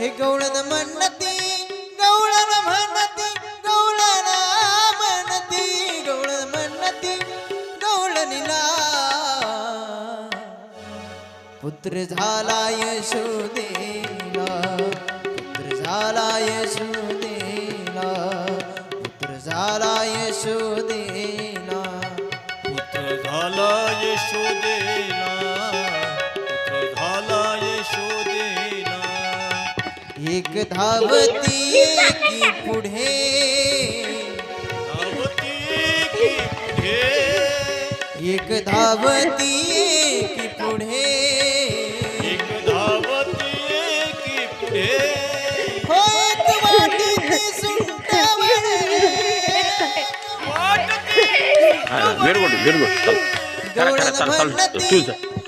हे गवळण म्हणती गवळण म्हणती गवळण म्हणती गवळण म्हणती गवळणीला पुत्र झाला यशोदेला पुत्र झाला यशोदेला पुत्र झाला यशोदेला पुत्र झाला यशोदेला पुत्र झाला यशोदेला एक धावती एकी पुढे धावती की पुढे एक धावती एकी पुढे एक धावती की पुढे हो एक वाटीत सुंटावणे वाटती व्हेरी गुड चल गवळण चल म्हणती तू जा